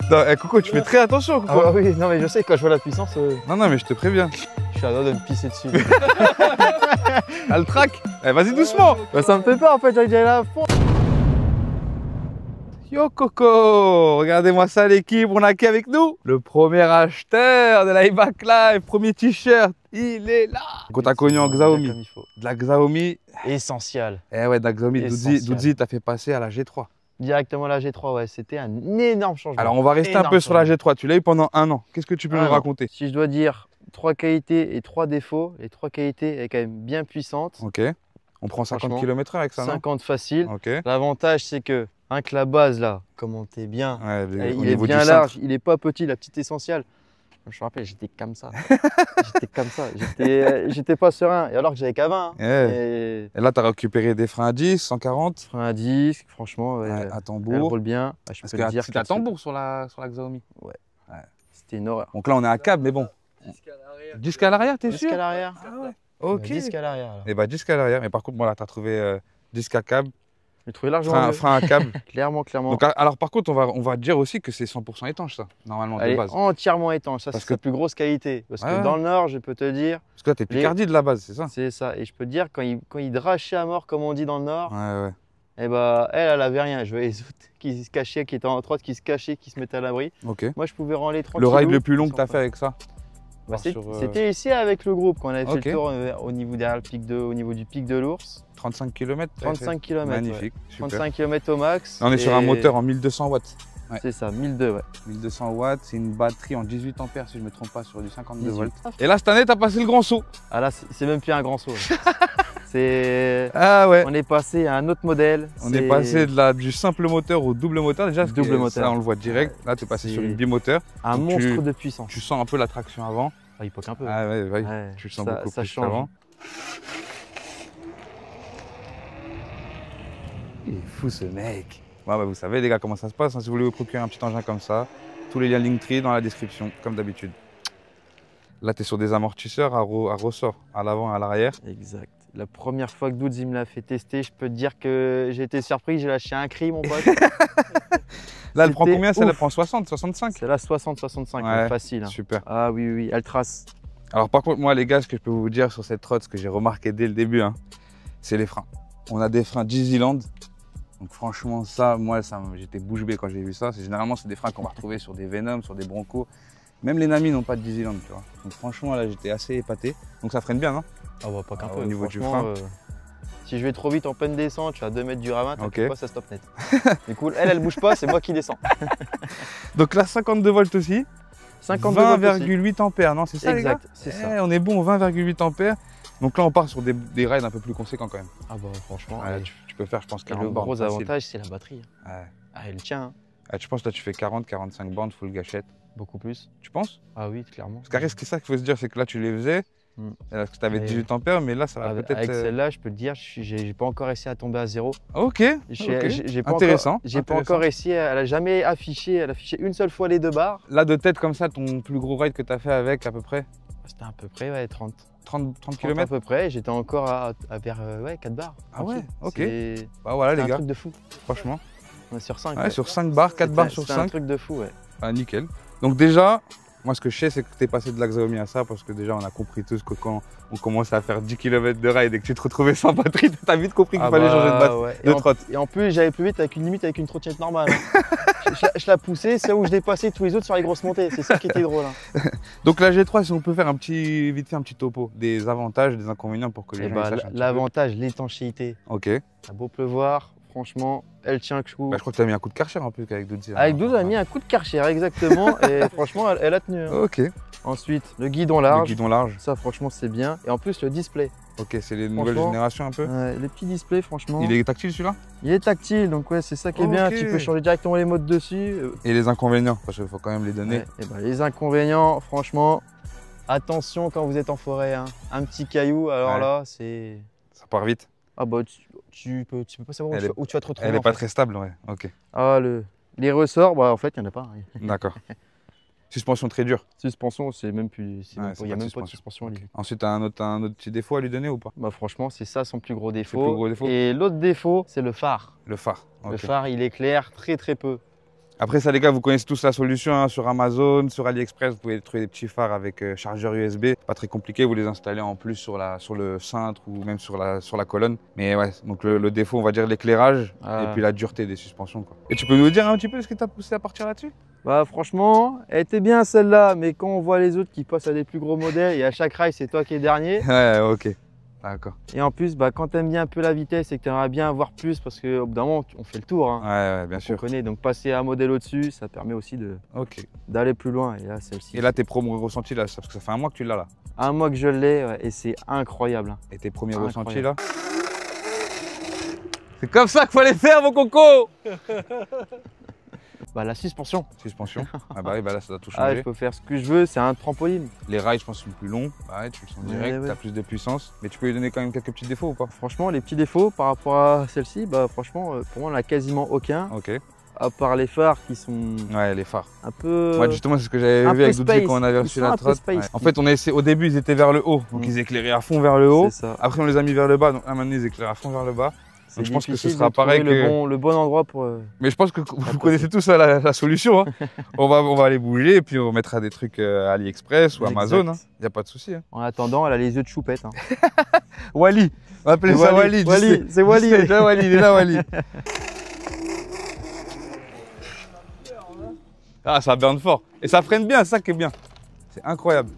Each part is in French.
Non, Coco, tu fais très attention, Coco. Ah oui, non mais je sais, quand je vois la puissance, Non, non, mais je te préviens. je suis à deux de me pisser dessus. Ah, le track. Eh, vas-y doucement. Bah, ça me fait peur en fait, j'ai là à fond. Yo Coco, regardez-moi ça l'équipe, on a qui avec nous? Le premier acheteur de l'Ibac Live, premier t-shirt, il est là. Quand t'as connu en Xiaomi, Comme il faut. de la Xiaomi, Essentiel. eh ouais, de la Xiaomi, Doudzi t'a fait passer à la G3. Directement la G3, ouais, c'était un énorme changement. Alors on va rester un peu sur la G3, tu l'as eu pendant un an, qu'est-ce que tu peux nous raconter? Si je dois dire 3 qualités et 3 défauts, les 3 qualités est quand même bien puissante. Ok, on prend 50 km/h avec ça, non? 50 facile. Ok. L'avantage c'est que, rien que la base là, comment t'es bien, Ouais, il est bien large, il est pas petit, la petite essentielle. Je me rappelle, j'étais comme ça. J'étais comme ça. J'étais pas serein. Et alors que j'avais qu'à 20. Et là, tu as récupéré des freins à 10, 140. Frein à 10, franchement, à tambour. elle roule bien. Ah, je Parce peux te dire c'était à tambour sur la Xiaomi. Ouais. C'était une horreur. Donc là, on est à câble, mais bon. Disque à l'arrière, t'es sûr? Disque à l'arrière. Ah ouais. Ok. Disque à l'arrière. Et bah, disque à l'arrière. Mais par contre, voilà, tu as trouvé disque à câble. J'ai trouvé largement. Frein à câble. Clairement. Donc, alors, par contre, on va dire aussi que c'est 100% étanche, ça, normalement, Elle de base. est entièrement étanche. Ça, c'est sa plus grosse qualité. Parce que dans le Nord, je peux te dire. Parce que là, t'es Picardie de la base, c'est ça? C'est ça. Et je peux te dire, quand il drachait à mort, comme on dit dans le Nord, ouais. Et bah, elle avait rien. Je voyais les autres qui se cachaient, qui étaient en trotte, qui se cachaient, qui se mettaient à l'abri. Ok. Moi, je pouvais râler tranquille. Le ride le plus long que tu as fait avec ça? Bah, c'était ici avec le groupe, quand on avait fait le tour au niveau derrière le pic au niveau du pic de l'Ours. 35 km? 35 km. Magnifique. Ouais. Super. 35 km au max. Là, on est sur un moteur en 1200 watts. Ouais. C'est ça, 1200, ouais. 1200 watts, c'est une batterie en 18 ampères si je ne me trompe pas, sur du 52 volts. Et là, cette année, tu as passé le grand saut. Ah là, c'est même plus un grand saut. C'est. Ah ouais. On est passé à un autre modèle. On est passé du simple moteur au double moteur. Déjà, double moteur. Là, on le voit direct. Là, tu es passé sur une bimoteur. Un monstre de puissance. Tu sens un peu la traction avant. Ah, il poque un peu. Ah ouais. Tu le sens beaucoup plus qu'avant. Il est fou ce mec. Ouais, bah, vous savez les gars comment ça se passe, hein. Si vous voulez vous procurer un petit engin comme ça, tous les liens Linktree dans la description, comme d'habitude. Là, tu es sur des amortisseurs à ressort, à l'avant et à l'arrière. Exact. La première fois que Doudzi me l'a fait tester, je peux te dire que j'ai été surpris, j'ai lâché un cri, mon pote. Là, elle prend combien? Celle-là, elle prend 60, 65? C'est là 60, 65, ouais, facile. Hein. Super. Ah oui, elle trace. Alors par contre, moi les gars, ce que je peux vous dire sur cette trotte, ce que j'ai remarqué dès le début, hein, c'est les freins. On a des freins Disneyland. Donc franchement, ça, moi, j'étais bouche bée quand j'ai vu ça. Généralement, c'est des freins qu'on va retrouver sur des Venom, sur des Bronco. Même les Nami n'ont pas de Disneyland, tu vois. Donc franchement, là, j'étais assez épaté. Donc ça freine bien, non? Ah bah pas qu'un peu. Au niveau du frein. Si je vais trop vite en pleine descente, je suis à 2 mètres du ravin, t'inquiète pas, ça stoppe net. C'est cool. Elle bouge pas, c'est moi qui descends. Donc là, 52 volts aussi. 20,8 ampères, non? C'est ça, les gars? Exact, c'est ça. On est bon, 20,8 ampères. Donc là, on part sur des rides un peu plus conséquents quand même. Ah bah franchement, tu peux faire, je pense, 40 bornes. Le gros avantage, c'est la batterie. Ouais. Ah, elle tient. Hein. Ah, tu penses là, tu fais 40-45 bornes full gâchette? Beaucoup plus. Tu penses? Ah oui, clairement. Parce qu'arrête, c'est ça qu'il faut se dire, c'est que là, tu les faisais. Parce que tu avais 18 ampères, mais là, ça va peut-être. Avec celle-là, je peux te dire, j'ai pas encore essayé à tomber à zéro. Ok. Intéressant. J'ai pas encore essayé, elle a jamais affiché, elle a affiché une seule fois les 2 barres. Là, de tête comme ça, ton plus gros ride que tu as fait avec, à peu près? C'était à peu près 30 km à peu près, j'étais encore à vers 4 barres. Ah ouais, ok. Bah voilà les gars. C'est un truc de fou. Franchement. On est sur 5. Ouais, sur 5 barres, 4 barres sur 5. C'est un truc de fou, ouais. Ah, nickel. Donc déjà, moi ce que je sais, c'est que tu es passé de la Xiaomi à ça, parce que déjà on a compris tous que quand on commençait à faire 10 km de ride et que tu te retrouvais sans batterie, tu as vite compris qu'il fallait changer de trotte. Et en plus, j'allais plus vite avec une trottinette normale. je la poussais, c'est où je dépassais tous les autres sur les grosses montées. C'est ça qui était drôle. Hein. Donc la G3, si on peut faire vite fait un petit topo, des avantages, des inconvénients pour que les gens sachent un petit peu. L'avantage, l'étanchéité. Ok. Ça a beau pleuvoir, franchement, elle tient le coup. Bah, je crois que tu as mis un coup de Karcher un peu avec Doudzi. Avec Doudzi, on a mis un coup de Karcher, exactement. Et franchement, elle a tenu. Hein. Ok. Ensuite, le guidon large. Le guidon large. Ça, franchement, c'est bien. Et en plus, le display. Ok, c'est les nouvelles générations un peu. Les petits displays, franchement. Il est tactile celui-là? Il est tactile, donc ouais, c'est ça qui est bien. Tu peux changer directement les modes dessus. Et les inconvénients, parce qu'il faut quand même les donner. Et ben, les inconvénients, franchement, attention quand vous êtes en forêt. Hein. Un petit caillou, alors là, c'est. Ça part vite. Ah bah, tu peux pas savoir où tu vas te retrouver. Elle n'est pas très stable, ouais. Ok. Ah, les ressorts, bah en fait, il n'y en a pas. D'accord. Suspension très dure. Suspension, c'est même plus. Il n'y a même pas de suspension. Okay. Ensuite, tu as un autre petit défaut à lui donner ou pas? Bah franchement, c'est ça son plus gros défaut. Et l'autre défaut, c'est le phare. Le phare. Okay. Le phare, il éclaire très peu. Après ça les gars, vous connaissez tous la solution hein, sur Amazon, sur AliExpress, vous pouvez trouver des petits phares avec chargeur USB. Pas très compliqué, vous les installez en plus sur le cintre ou même sur la colonne. Mais ouais, donc le défaut on va dire l'éclairage et puis la dureté des suspensions quoi. Et tu peux nous dire un petit peu ce qui t'a poussé à partir là-dessus? Bah franchement, elle était bien celle-là, mais quand on voit les autres qui passent à des plus gros modèles et à chaque rail c'est toi qui es dernier. Ouais, ok. D'accord. Et en plus, bah, quand tu aimes bien un peu la vitesse et que tu aimerais bien avoir plus, parce qu'au bout d'un moment, on fait le tour. Hein. Ouais, bien sûr. On connaît, donc passer un modèle au-dessus, ça permet aussi d'aller plus loin. Et là, celle-ci. Et là, tes premiers ressentis, là, parce que ça fait un mois que tu l'as là. Un mois que je l'ai, ouais, et c'est incroyable. Hein. Et tes premiers ressentis là? C'est comme ça qu'il faut les faire, mon coco! Bah, la suspension. Suspension. Ah bah oui, bah là ça doit tout Ah, changer. je peux faire ce que je veux, c'est un trampoline. Les rails, je pense, sont plus longs. Bah ouais, tu le sens direct, ouais. t'as plus de puissance. Mais tu peux lui donner quand même quelques petits défauts ou pas? Franchement, les petits défauts par rapport à celle-ci, bah franchement, pour moi, on n'a quasiment aucun. Ok. À part les phares qui sont Ouais, les phares. un peu. Ouais, justement, c'est ce que j'avais vu avec Doudzi quand on avait reçu la trotte. Ouais. En fait, on a essayé, au début, ils étaient vers le haut. Donc ils éclairaient à fond vers le haut. Ça. Après, on les a mis vers le bas. Donc là, maintenant, ils éclairent à fond vers le bas. Donc je pense que ce sera pareil que... le bon endroit pour... Mais je pense que vous connaissez tous la solution. Hein. on va les bouger et puis on mettra des trucs à AliExpress ou Amazon. Il n'y a pas de souci. Hein. En attendant, elle a les yeux de choupette. Hein. Wally. On va appeler ça Wally. C'est Wally. Il est là, Wally. Ah, ça burn fort. Et ça freine bien, c'est ça qui est bien. C'est incroyable.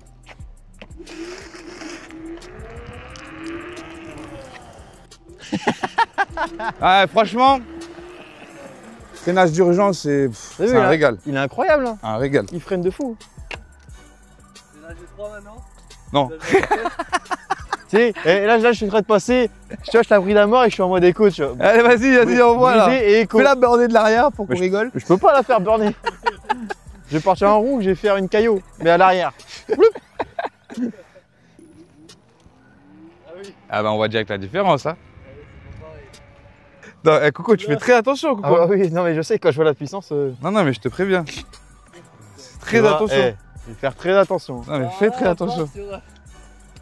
Ah, franchement, freinage d'urgence, c'est un régal. Il est incroyable. Hein. Un régal. Il freine de fou. C'est la G3 maintenant? Non. Tu sais, et là, je suis en train de passer. Tu vois, je t'ai pris la mort et je suis en mode écho. Tu vois. Allez, vas-y, on voit là. Fais la burner de l'arrière pour qu'on rigole. Je peux pas la faire burner. Je vais partir en roue, je vais faire une caillot, mais à l'arrière. Ah bah on voit direct la différence. Hein. Non, Coco, tu fais très attention, Coco. Ah bah oui, non mais je sais, quand je vois la puissance... Non, mais je te préviens. Très attention. Je vais faire très attention. Non, mais fais très attention.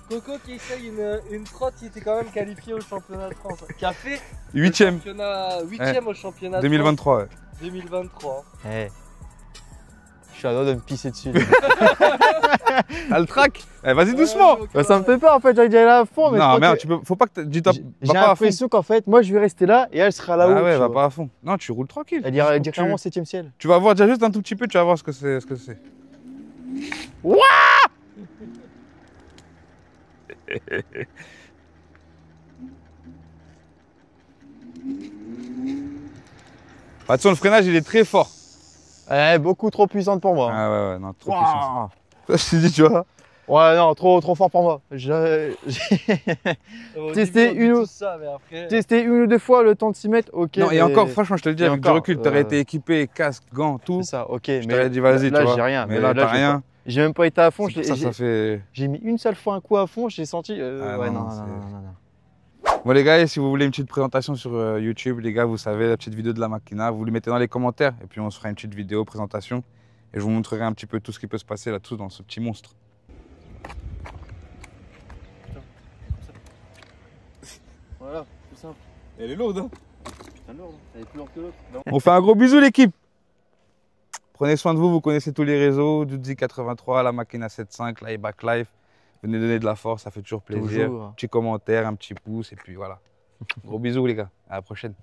Coco qui essaye une trotte qui était quand même qualifiée au championnat de France. Qui a fait 8ème. 8ème au championnat de 2023, France. 2023. Je suis à deux de me pisser dessus. T'as le track. Vas-y doucement. Bah, ça me fait peur en fait, j'allais aller à fond. Mais non, merde, faut pas que tu j'ai l'impression qu'en fait, moi je vais rester là et elle sera là-haut. Ah ouais, va pas à fond. Non, tu roules tranquille. Elle dirait directement au 7ème ciel. Tu vas voir déjà juste un tout petit peu, tu vas voir ce que c'est. Wouah. Attention, le freinage il est très fort. Elle est beaucoup trop puissante pour moi. Ah ouais, non, trop puissant. Je t'ai dit, tu vois. Ouais, non, trop fort pour moi. J'ai testé une ou deux fois le temps de s'y mettre, ok. Non, et encore, franchement, je te le dis, avec du recul, t'aurais été équipé, casque, gants, tout. C'est ça, ok. Je t'aurais dit, vas-y, tu vois. Là, j'ai rien. Mais là, t'as rien. J'ai même pas été à fond. Ça fait... J'ai mis une seule fois un coup à fond, j'ai senti... ouais, non. Bon les gars, si vous voulez une petite présentation sur YouTube, les gars, vous savez, la petite vidéo de la Machina, vous le mettez dans les commentaires et puis on se fera une petite vidéo présentation et je vous montrerai un petit peu tout ce qui peut se passer là-dessous dans ce petit monstre. Voilà, tout simple. Elle est lourde, hein? Putain, lourde, elle est plus lourde que l'autre. On fait un gros bisou l'équipe. Prenez soin de vous, vous connaissez tous les réseaux, Doudzi83, la Machina 7.5, l'Iback Life. Venez donner de la force, ça fait toujours plaisir. Petit commentaire, un petit pouce et puis voilà. Gros bisous les gars, à la prochaine.